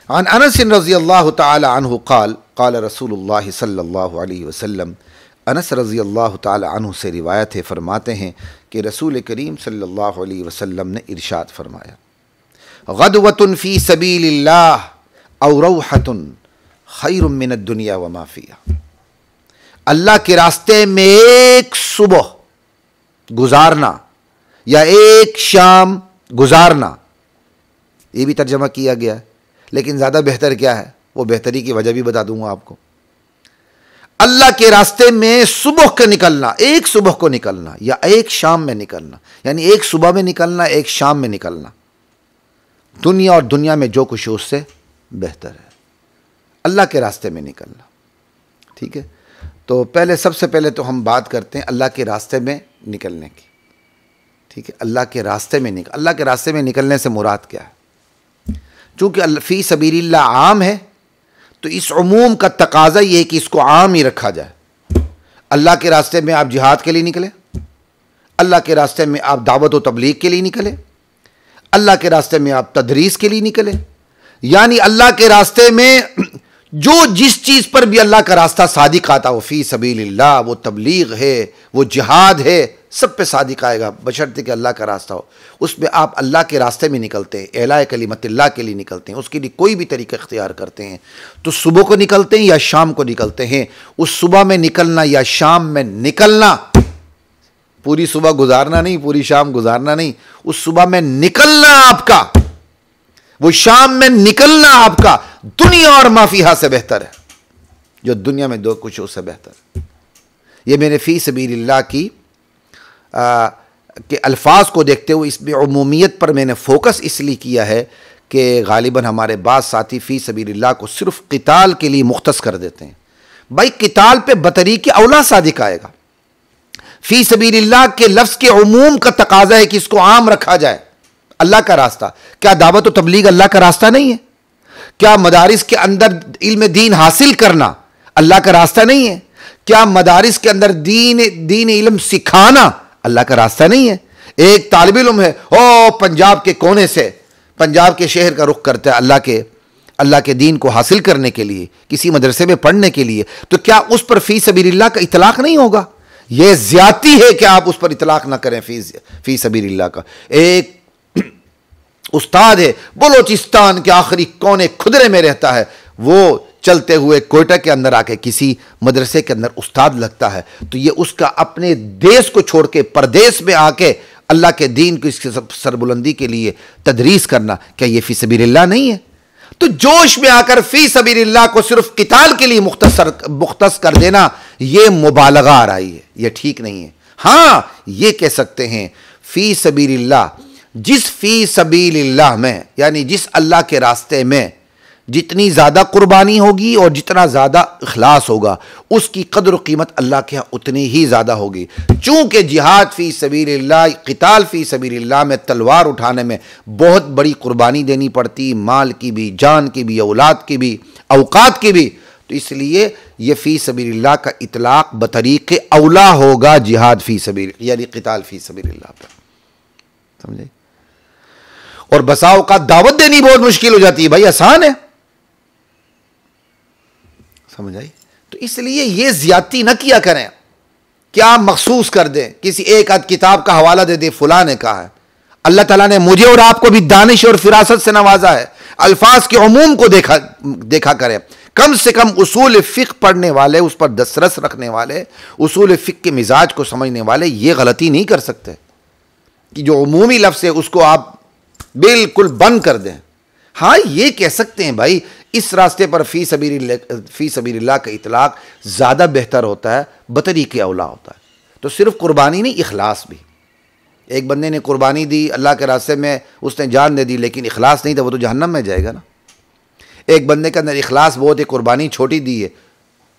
عن انس رضی اللہ تعالی عنہ قال قال رسول اللہ صلی اللہ علیہ وسلم، انس رضی اللہ تعالی عنہ سے روایت ہے، فرماتے ہیں کہ رسول کریم صلی اللہ علیہ وسلم نے ارشاد فرمایا، غدوۃ فی سبیل اللہ او روحۃ خیر من الدنیا وما فیہا، اللہ کے راستے میں ایک صبح گزارنا یا ایک شام گزارنا، یہ بھی ترجمہ کیا گیا ہے، لیکن زیادہ بہتر کیا ہے وہ بہتری کی وجہ بھی بتا دوں گا آپ کو۔ اللہ کے راستے میں صبح کا نکلنا، ایک صبح کو نکلنا یا ایک شام میں نکلنا، یعنی ایک صبح میں نکلنا ایک شام میں نکلنا، دنیا اور دنیا میں جو کچھ اس سے بہتر ہے، اللہ کے راستے میں نکلنا۔ ٹھیک ہے، تو سب سے پہلے تو ہم بات کرتے ہیں اللہ کے راستے میں نکلنے کی۔ ٹھیک ہے، اللہ کے راستے میں نکلنے سے مراد کیا ہے؟ چونکہ فی سبیل اللہ عام ہے تو اس عموم کا تقاضا یہ ہے کہ اس کو عام ہی رکھا جائے۔ اللہ کے راستے میں آپ جہاد کے لیے نکلے، اللہ کے راستے میں آپ دعوت و تبلیغ کے لیے نکلے، اللہ کے راستے میں آپ تدریس کے لیے نکلے، یعنی اللہ کے راستے میں جو جس چیز پر بھی اللہ کا راستہ صادق آتا، وہ فی سبیل اللہ، وہ تبلیغ ہے، وہ جہاد ہے، سب پہ صادق آئے گا بشرطے کہ اللہ کا راستہ ہو۔ اس میں آپ اللہ کے راستے میں نکلتے ہیں، اعلاء کلمت اللہ کے لیے نکلتے ہیں، اس کے لیے کوئی بھی طریقہ اختیار کرتے ہیں، تو صبح کو نکلتے ہیں یا شام کو نکلتے ہیں۔ اس صبح میں نکلنا یا شام میں نکلنا، پوری صبح گزارنا نہیں، پوری شام گزارنا نہیں، اس صبح میں نکلنا آپ کا، وہ شام میں نکلنا آپ کا دنیا اور ما فیہا سے بہتر ہے، جو دنیا میں دو کچھ اس سے بہتر ہے۔ یہ میں نے فی سبیل اللہ کی کے الفاظ کو دیکھتے ہوئے اس میں عمومیت پر میں نے فوکس اس لیے کیا ہے کہ غالباً ہمارے بعض ساتھی فی سبیل اللہ کو صرف قتال کے لیے مختص کر دیتے ہیں۔ بھائی قتال پہ بطریق اولا صادق آئے گا۔ فی سبیل اللہ کے لفظ کے عموم کا تقاضا ہے کہ اس کو عام رکھا جائے۔ اللہ کا راستہ کیا دعوت و تبلیغ اللہ کا راستہ نہیں ہے؟ کیا مدارس کے اندر علم دین حاصل کرنا اللہ کا راستہ نہیں ہے؟ کیا مدارس کے اندر دین علم سکھانا اللہ کا راستہ نہیں ہے؟ ایک طالب علم ہے پنجاب کے کونے سے پنجاب کے شہر کا رخ کرتا ہے اللہ کے دین کو حاصل کرنے کے لیے، کسی مدرسے میں پڑھنے کے لیے، تو کیا اس پر فی سبیل اللہ کا اطلاق نہیں ہوگا؟ یہ زیادتی ہے کہ آپ اس پر اطلاق نہ کریں فی سبیل اللہ کا۔ ایک استاد ہے بلوچستان کے آخری کونے کھدرے میں رہتا ہے، وہ چلتے ہوئے کوئٹہ کے اندر آ کے کسی مدرسے کے اندر استاد لگتا ہے، تو یہ اس کا اپنے دیس کو چھوڑ کے پردیس میں آ کے اللہ کے دین کو اس کی سربلندی کے لیے تدریس کرنا، کیا یہ فی سبیل اللہ نہیں ہے؟ تو جوش میں آ کر فی سبیل اللہ کو صرف قتال کے لیے مختص کر دینا، یہ مبالغہ آ رہی ہے، یہ ٹھیک نہیں ہے۔ ہاں یہ کہہ سکتے ہیں فی سبیل اللہ، جس فی سبیل اللہ میں یعنی جس اللہ کے راستے میں جتنی زیادہ قربانی ہوگی اور جتنا زیادہ اخلاص ہوگا، اس کی قدر و قیمت اللہ کے ہاں اتنی ہی زیادہ ہوگی۔ چونکہ جہاد فی سبیل اللہ، قتال فی سبیل اللہ میں تلوار اٹھانے میں بہت بڑی قربانی دینی پڑتی، مال کی بھی، جان کی بھی، اولاد کی بھی، اوقات کی بھی، تو اس لیے یہ فی سبیل اللہ کا اطلاق بطریق اولا ہوگا جہاد فی سبیل یعنی قتال فی سبیل اللہ پر، سمجھے؟ اور بسا اوقات دعوت دینی بہت مشکل ہو جاتی ہے، بھائی آسان ہے، سمجھ آئی؟ تو اس لیے یہ زیادتی نہ کیا کریں کہ آپ مخصوص کر دیں، کسی ایک آدھ کتاب کا حوالہ دے دیں فلاں نے کہا ہے۔ اللہ تعالیٰ نے مجھے اور آپ کو بھی دانش اور فراست سے نوازا ہے، الفاظ کے عموم کو دیکھا کریں، کم سے کم اصول فقہ پڑھنے والے، اس پر دسترس رکھنے والے، اصول فقہ کے مزاج کو سمجھنے والے یہ غلطی نہیں کر سکتے کہ جو عمومی لفظ ہے اس کو آپ بالکل بند کر دیں۔ ہاں یہ کہہ سکتے ہیں بھائی اس راستے پر فی سبیل اللہ کا اطلاق زیادہ بہتر ہوتا ہے، بطریق اولا ہوتا ہے۔ تو صرف قربانی نہیں، اخلاص بھی۔ ایک بندے نے قربانی دی اللہ کے راستے میں، اس نے جان دے دی لیکن اخلاص نہیں تھا، وہ تو جہنم میں جائے گا نا۔ ایک بندے کے اندر اخلاص بہت ہے، قربانی چھوٹی دی ہے،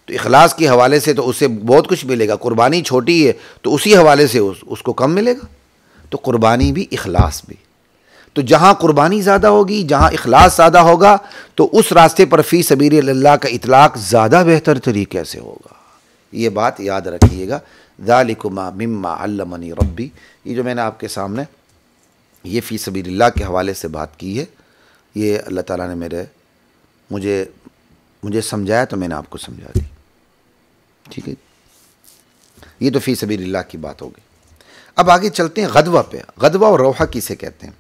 تو اخلاص کے حوالے سے تو اسے بہت کچھ ملے گا، قربانی چھوٹی ہے تو اسی حوالے سے اس کو کم ملے گا۔ تو قربانی بھی اخلاص بھی، تو جہاں قربانی زیادہ ہوگی، جہاں اخلاص زیادہ ہوگا، تو اس راستے پر فی سبیل اللہ کا اطلاق زیادہ بہتر طریقے سے ہوگا۔ یہ بات یاد رکھیے گا۔ ذالکم مما علمنی ربی، یہ جو میں نے آپ کے سامنے یہ فی سبیل اللہ کے حوالے سے بات کی ہے، یہ اللہ تعالیٰ نے میرے مجھے سمجھایا تو میں نے آپ کو سمجھا دی. ٹھیک ہے، یہ تو فی سبیل اللہ کی بات ہوگی. اب آگے چلتے ہیں غدوہ پہ. غدوہ اور روحہ کسے کہتے ہیں؟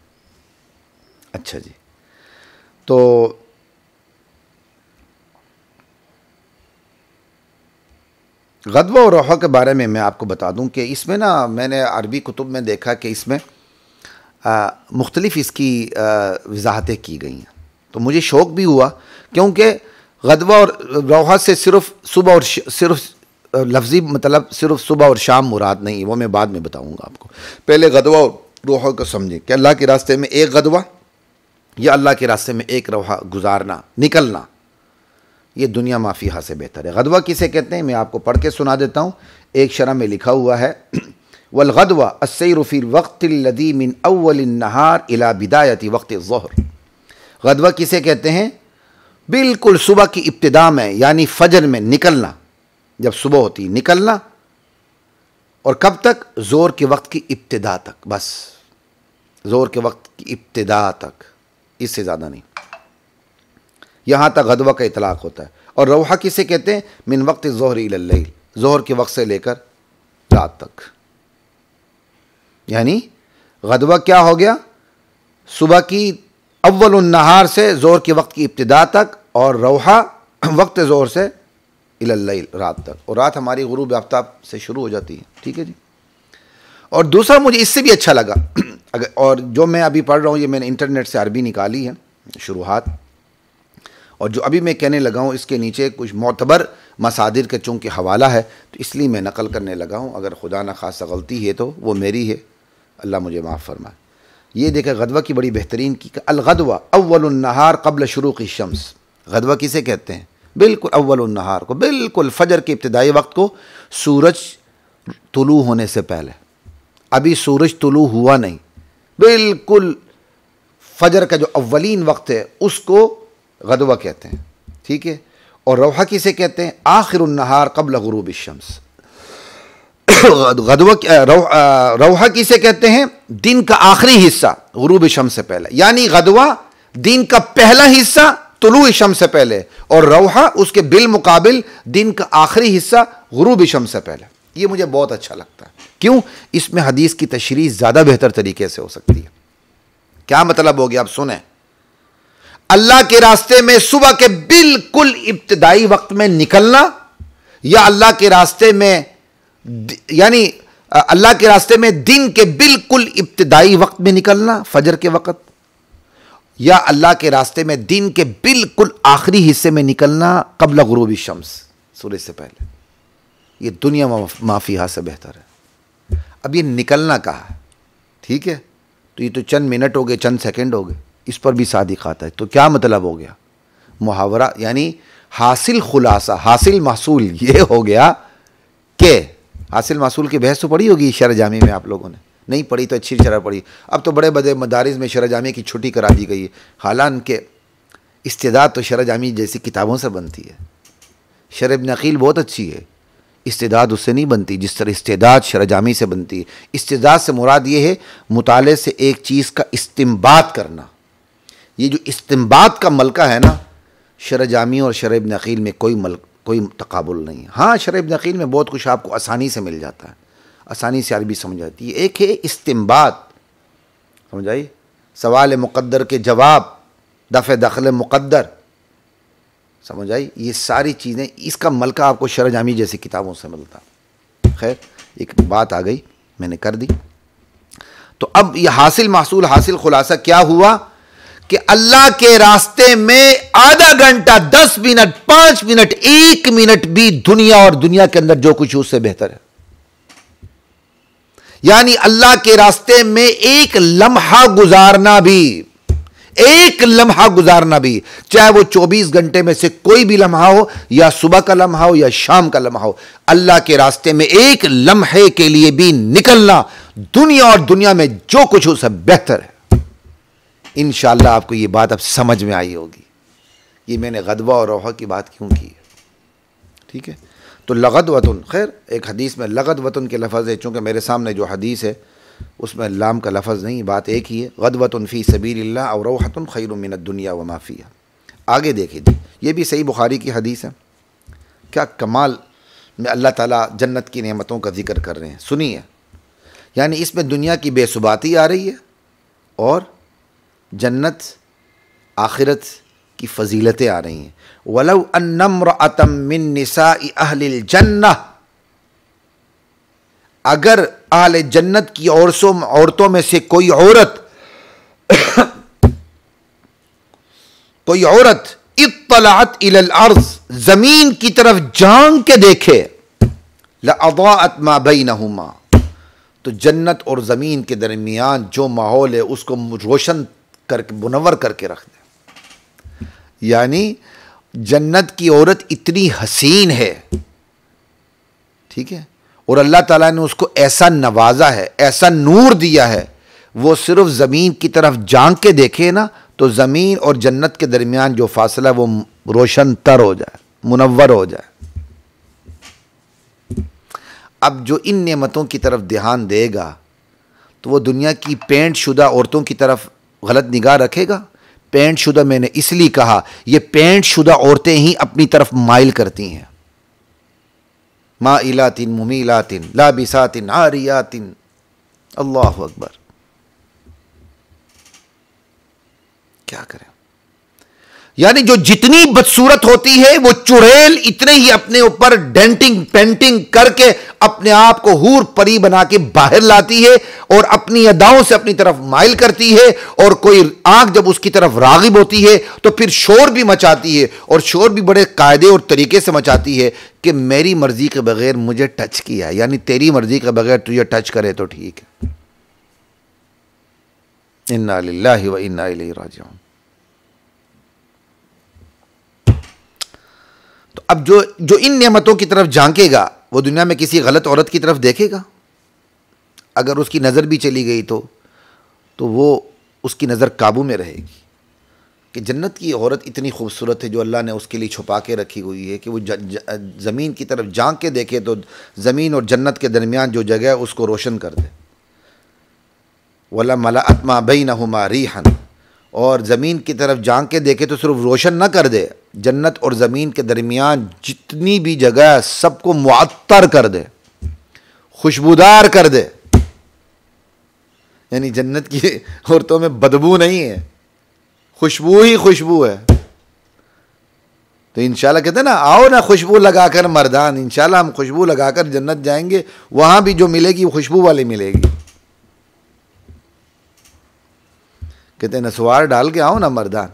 اچھا جی، تو غدوہ اور روحہ کے بارے میں آپ کو بتا دوں کہ اس میں نا میں نے عربی کتب میں دیکھا کہ اس میں مختلف اس کی وضاحتیں کی گئی ہیں. تو مجھے شوق بھی ہوا، کیونکہ غدوہ اور روحہ سے صرف صبح اور صرف لفظی مطلب صرف صبح اور شام مراد نہیں، وہ میں بعد میں بتاؤں گا آپ کو. پہلے غدوہ اور روحہ کو سمجھیں کہ اللہ کے راستے میں ایک غدوہ یا اللہ کے راستے میں ایک روحہ گزارنا، نکلنا، یہ دنیا ما فیہا سے بہتر ہے. غدوہ کسے کہتے ہیں میں آپ کو پڑھ کے سنا دیتا ہوں. ایک شرح میں لکھا ہوا ہے والغدوہ السیر فی الوقت الذی من اول النہار الی بدایت وقت الظہر. غدوہ کسے کہتے ہیں؟ بالکل صبح کی ابتدا میں، یعنی فجر میں نکلنا، جب صبح ہوتی نکلنا، اور کب تک؟ زور کے وقت کی ابتدا تک. بس زور کے وقت کی ابتدا تک، اس سے زیادہ نہیں. یہاں تک غدوہ کا اطلاق ہوتا ہے. اور روحہ کسے کہتے ہیں؟ من وقت الظہر الی اللیل، ظہر کے وقت سے لے کر رات تک. یعنی غدوہ کیا ہو گیا؟ صبح کی اول النہار سے زور کے وقت کی ابتدا تک، اور روحہ وقت زور سے الی اللیل، رات تک. اور رات ہماری غروب آفتاب سے شروع ہو جاتی ہے. ٹھیک ہے جی. اور دوسرا مجھے اس سے بھی اچھا لگا، اور جو میں ابھی پڑھ رہا ہوں یہ میں نے انٹرنیٹ سے عربی نکالی ہے شروحات، اور جو ابھی میں کہنے لگا ہوں اس کے نیچے کچھ معتبر مصادر کے چونکہ حوالہ ہے تو اس لیے میں نقل کرنے لگا ہوں. اگر خدا نہ خواستہ غلطی ہے تو وہ میری ہے، اللہ مجھے معاف فرمائے. یہ دیکھیں غدوہ کی بڑی بہترین کی کہ الغدوہ اول النہار قبل شروق الشمس. غدوہ کسے کہتے ہیں؟ بالکل اول النہار کو، بالکل فجر کے ابتدائی وقت کو، سورج طلوع ہونے سے پہلے. ابھی سورج طلوع ہوا نہیں، بالکل فجر کا جو اولین وقت ہے اس کو غدوہ کہتے ہیں. ٹھیک ہے. اور روحہ کسے کہتے ہیں؟ آخر النہار قبل غروب الشمس. روحہ کسے کہتے ہیں؟ دن کا آخری حصہ غروب شمس سے پہلے. یعنی غدوہ دن کا پہلا حصہ طلوع شمس سے پہلے، اور روحہ اس کے بالمقابل دن کا آخری حصہ غروب شمس سے پہلے. یہ مجھے بہت اچھا لگتا ہے. کیوں؟ اس میں حدیث کی تشریح زیادہ بہتر طریقے سے ہو سکتی ہے. کیا مطلب ہو گیا؟ آپ سنیں. اللہ کے راستے میں صبح کے بالکل ابتدائی وقت میں نکلنا، یا اللہ کے راستے میں یعنی اللہ کے راستے میں دن کے بالکل ابتدائی وقت میں نکلنا فجر کے وقت، یا اللہ کے راستے میں دن کے بالکل آخری حصے میں نکلنا قبل غروب الشمس، سورج سے پہلے. یہ دنیا ما فیہا سے بہتر ہے. اب یہ نکلنا کہا ہے، ٹھیک ہے، تو یہ تو چند منٹ ہو گئے، چند سیکنڈ ہو گئے، اس پر بھی صادق آتا ہے. تو کیا مطلب ہو گیا؟ محاورہ، یعنی حاصل خلاصہ، حاصل محصول یہ ہو گیا کہ حاصل محصول کی بحث تو پڑھی ہوگی شرح جامی میں، آپ لوگوں نے نہیں پڑھی تو اچھی شرح پڑھی. اب تو بڑے بڑے مدارس میں شرح جامی کی چھٹی کرا دی گئی ہے، حالانکہ استعداد تو شرح جامی جیسی کتابوں سے بنتی ہے. شرح ابن عقیل بہت اچھی ہے، استعداد اس سے نہیں بنتی جس طرح استعداد شرح جامی سے بنتی ہے. استعداد سے مراد یہ ہے مطالعے سے ایک چیز کا استنباط کرنا. یہ جو استنباط کا ملکہ ہے نا، شرح جامی اور شرح ابن عقیل میں کوئی تقابل نہیں ہے. ہاں شرح ابن عقیل میں بہت کچھ آپ کو آسانی سے مل جاتا ہے، آسانی سے عربی سمجھ جاتی ہے. ایک ہے استنباط، سمجھائی، سوال مقدر کے جواب، دفع دخل مقدر، سمجھائی، یہ ساری چیزیں اس کا ملکہ آپ کو شرح جامی جیسی کتابوں سے ملتا. خیر ایک بات آ گئی میں نے کر دی. تو اب یہ حاصل محصول، حاصل خلاصہ کیا ہوا کہ اللہ کے راستے میں آدھا گھنٹہ، 10 منٹ، 5 منٹ، 1 منٹ بھی دنیا اور دنیا کے اندر جو کچھ اس سے بہتر ہے. یعنی اللہ کے راستے میں ایک لمحہ گزارنا بھی، ایک لمحہ گزارنا بھی، چاہے وہ 24 گھنٹے میں سے کوئی بھی لمحہ ہو، یا صبح کا لمحہ ہو یا شام کا لمحہ ہو، اللہ کے راستے میں ایک لمحے کے لیے بھی نکلنا دنیا اور دنیا میں جو کچھ اس سے بہتر ہے. انشاءاللہ آپ کو یہ بات اب سمجھ میں آئی ہوگی. یہ میں نے غدوہ اور روحہ کی بات کیوں کی ہے. ٹھیک ہے. تو لغدوۃن، خیر ایک حدیث میں لغدوۃن کے لفظ ہے، چونکہ میرے سامنے جو حدیث ہے اس میں لام کا لفظ نہیں، بات ایک ہی ہے. غدوۃ فی سبیل اللہ اور روحۃ خیر من الدنیا وما فیہا. آگے دیکھیں جی، یہ بھی صحیح بخاری کی حدیث ہے. کیا کمال میں اللہ تعالیٰ جنت کی نعمتوں کا ذکر کر رہے ہیں. سنیے، یعنی اس میں دنیا کی بے ثباتی آ رہی ہے اور جنت آخرت کی فضیلتیں آ رہی ہیں. وَلَوْ أَنَّ امْرَأَةً مِّن نِّسَاءِ أَهْلِ الْجَنَّةِ، اگر اہل جنت کی عورتوں میں سے کوئی عورت اطلعت الى الارض، زمین کی طرف جھانک کے دیکھے، لأضاءت ما بینہما، تو جنت اور زمین کے درمیان جو ماحول ہے اس کو روشن کر کے منور کر کے رکھ دے. یعنی جنت کی عورت اتنی حسین ہے، ٹھیک ہے، اور اللہ تعالیٰ نے اس کو ایسا نوازا ہے، ایسا نور دیا ہے، وہ صرف زمین کی طرف جھانک کے دیکھے نا تو زمین اور جنت کے درمیان جو فاصلہ وہ روشن تر ہو جائے، منور ہو جائے. اب جو ان نعمتوں کی طرف دھیان دے گا تو وہ دنیا کی پینٹ شدہ عورتوں کی طرف غلط نگاہ رکھے گا. پینٹ شدہ میں نے اس لیے کہا، یہ پینٹ شدہ عورتیں ہی اپنی طرف مائل کرتی ہیں. مائلات ممیلات لابسات عاریات. اللہ اکبر. کیا کریں؟ یعنی جو جتنی بدصورت ہوتی ہے وہ چڑیل اتنے ہی اپنے اوپر ڈینٹنگ پینٹنگ کر کے اپنے آپ کو حور پری بنا کے باہر لاتی ہے اور اپنی اداؤں سے اپنی طرف مائل کرتی ہے. اور کوئی آنکھ جب اس کی طرف راغب ہوتی ہے تو پھر شور بھی مچاتی ہے، اور شور بھی بڑے قاعدے اور طریقے سے مچاتی ہے کہ میری مرضی کے بغیر مجھے ٹچ کیا، یعنی تیری مرضی کے بغیر تجھے ٹچ کرے تو ٹھیک ہے. انا للہ و انا الیہ راجعون. تو اب جو ان نعمتوں کی طرف جھانکے گا وہ دنیا میں کسی غلط عورت کی طرف دیکھے گا، اگر اس کی نظر بھی چلی گئی تو وہ اس کی نظر قابو میں رہے گی. کہ جنت کی عورت اتنی خوبصورت ہے جو اللہ نے اس کے لیے چھپا کے رکھی ہوئی ہے کہ وہ زمین کی طرف جھانک کے دیکھے تو زمین اور جنت کے درمیان جو جگہ ہے اس کو روشن کر دے. وَلَمَلَأَتْ مَا بَيْنَهُمَا رِيحًا، اور زمین کی طرف جھانک کے دیکھے تو صرف روشن نہ کر دے، جنت اور زمین کے درمیان جتنی بھی جگہ ہے سب کو معطر کر دے، خوشبودار کر دے. یعنی جنت کی عورتوں میں بدبو نہیں ہے، خوشبو ہی خوشبو ہے. تو انشاءاللہ کہتے ہیں نا، آؤ نا خوشبو لگا کر مردان، انشاءاللہ ہم خوشبو لگا کر جنت جائیں گے، وہاں بھی جو ملے گی وہ خوشبو والی ملے گی. کہتے ہیں نسوار ڈال کے آؤ نا مردان،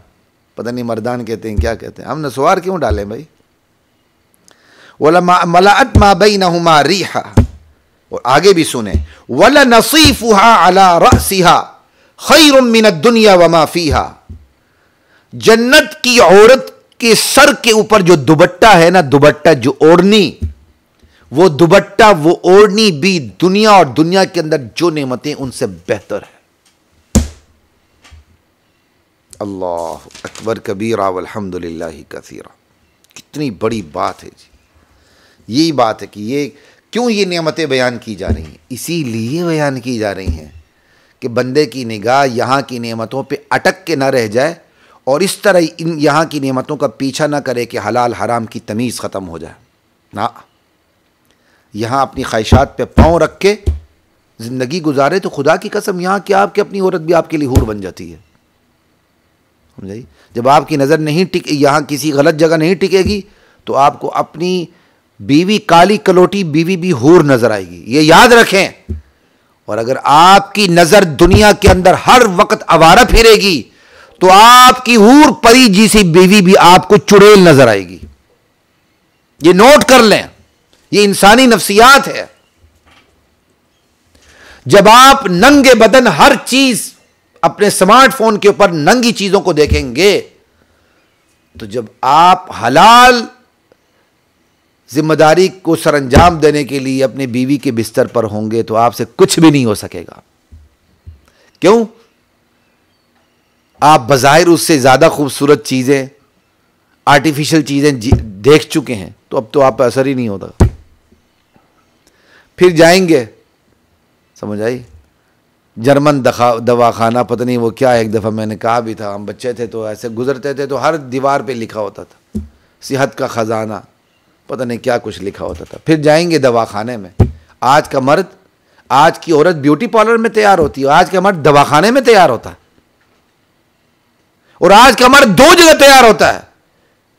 پتہ نہیں مردان کہتے ہیں کیا کہتے ہیں، ہم نسوار کیوں ڈالیں بھائی. وَلَمَلَأَتْ مَا بَيْنَهُمَا رِيحًا، اور آگے بھی سنیں، وَلَنَصِيفُهَا عَلَى رَأْسِهَا خَيْرٌ مِّنَ الدُّنْيَا وَمَا فِيهَا. جنت کی عورت کے سر کے اوپر جو دوپٹہ ہے نا، دوپٹہ جو اوڑھنی، وہ دوپٹہ وہ اوڑھنی بھی دنیا اور دنیا کے اندر جو نعمتیں ان سے بہتر ہے. اللہ اکبر کبیرہ والحمد للہ کثیرہ. کتنی بڑی بات ہے جی. یہی بات ہے کہ یہ کیوں یہ نعمتیں بیان کی جا رہی ہیں، اسی لیے بیان کی جا رہی ہیں کہ بندے کی نگاہ یہاں کی نعمتوں پہ اٹک کے نہ رہ جائے اور اس طرح یہاں کی نعمتوں کا پیچھا نہ کرے کہ حلال حرام کی تمیز ختم ہو جائے. نہ، یہاں اپنی خواہشات پہ پاؤں رکھ کے زندگی گزارے تو خدا کی قسم یہاں کہ آپ کی اپنی عورت بھی آپ کے لیے حور بن جاتی ہے. سمجھائی؟ جب آپ کی نظر نہیں یہاں کسی غلط جگہ نہیں ٹکے گی تو آپ کو اپنی بیوی کالی کلوٹی بیوی بھی حور نظر آئے گی، یہ یاد رکھیں. اور اگر آپ کی نظر دنیا کے اندر ہر وقت آوارہ پھرے گی تو آپ کی حور پری جیسی بیوی بھی آپ کو چڑیل نظر آئے گی. یہ نوٹ کر لیں، یہ انسانی نفسیات ہے. جب آپ ننگے بدن ہر چیز اپنے سمارٹ فون کے اوپر ننگی چیزوں کو دیکھیں گے تو جب آپ حلال ذمہ داری کو سر انجام دینے کے لیے اپنے بیوی کے بستر پر ہوں گے تو آپ سے کچھ بھی نہیں ہو سکے گا. کیوں؟ آپ بظاہر اس سے زیادہ خوبصورت چیزیں، آرٹیفیشل چیزیں دیکھ چکے ہیں تو اب تو آپ پہ اثر ہی نہیں ہوتا. پھر جائیں گے، سمجھ آئی، جرمن دواخانہ پتہ نہیں وہ کیا، ایک دفعہ میں نے کہا بھی تھا، ہم بچے تھے تو ایسے گزرتے تھے تو ہر دیوار پہ لکھا ہوتا تھا صحت کا خزانہ، پتہ نہیں کیا کچھ لکھا ہوتا تھا. پھر جائیں گے دواخانے میں، آج کا مرد، آج کی عورت بیوٹی پارلر میں تیار ہوتی ہے، آج کا مرد دواخانے میں تیار ہوتا ہے، اور آج کا مرد دو جگہ تیار ہوتا ہے.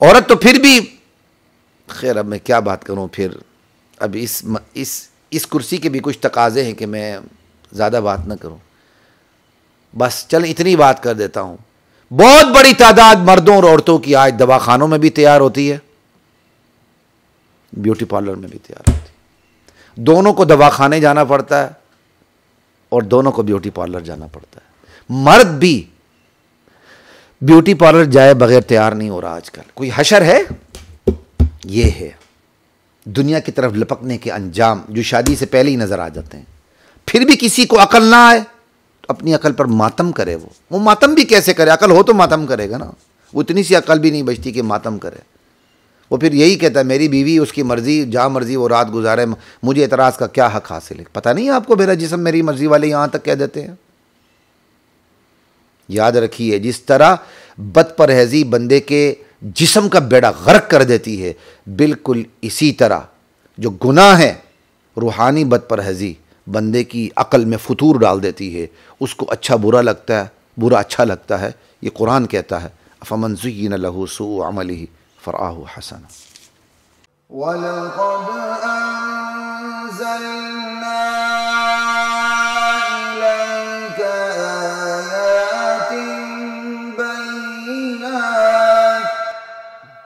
عورت تو پھر بھی خیر، اب میں کیا بات کروں، پھر اب اس کرسی کے بھی کچھ تقاضے ہیں کہ میں زیادہ بات نہ کروں، بس چل اتنی بات کر دیتا ہوں. بہت بڑی تعداد مردوں اور عورتوں کی آج دواخانوں میں بھی تیار ہوتی ہے، بیوٹی پارلر میں بھی تیار ہوتی ہے. دونوں کو دواخانے جانا پڑتا ہے اور دونوں کو بیوٹی پارلر جانا پڑتا ہے. مرد بھی بیوٹی پارلر جائے بغیر تیار نہیں ہو رہا آج کل. کوئی حشر ہے؟ یہ ہے دنیا کی طرف لپکنے کے انجام جو شادی سے پہلے ہی نظر آ جاتے ہیں. پھر بھی کسی کو عقل نہ آئے تو اپنی عقل پر ماتم کرے. وہ ماتم بھی کیسے کرے؟ عقل ہو تو ماتم کرے گا نا. وہ اتنی سی عقل بھی نہیں بچتی کہ ماتم کرے. وہ پھر یہی کہتا ہے میری بیوی اس کی مرضی، جہاں مرضی وہ رات گزارے، مجھے اعتراض کا کیا حق حاصل ہے؟ پتہ نہیں آپ کو میرا جسم میری مرضی والے یہاں تک کہہ دیتے ہیں. یاد رکھیے، جس طرح بد پرہیزی بندے کے جسم کا بیڑا غرق کر دیتی ہے، بالکل اسی طرح جو گناہ ہے، روحانی بد پرہیزی بندے کی عقل میں فتور ڈال دیتی ہے. اس کو اچھا برا لگتا ہے، برا اچھا لگتا ہے. یہ قرآن کہتا ہے فَمَنْ زُيِّنَ لَهُ سُوءُ عَمَلِهِ فَرَآهُ حَسَنًا. وَلَقَدْ أَنزَلْنَا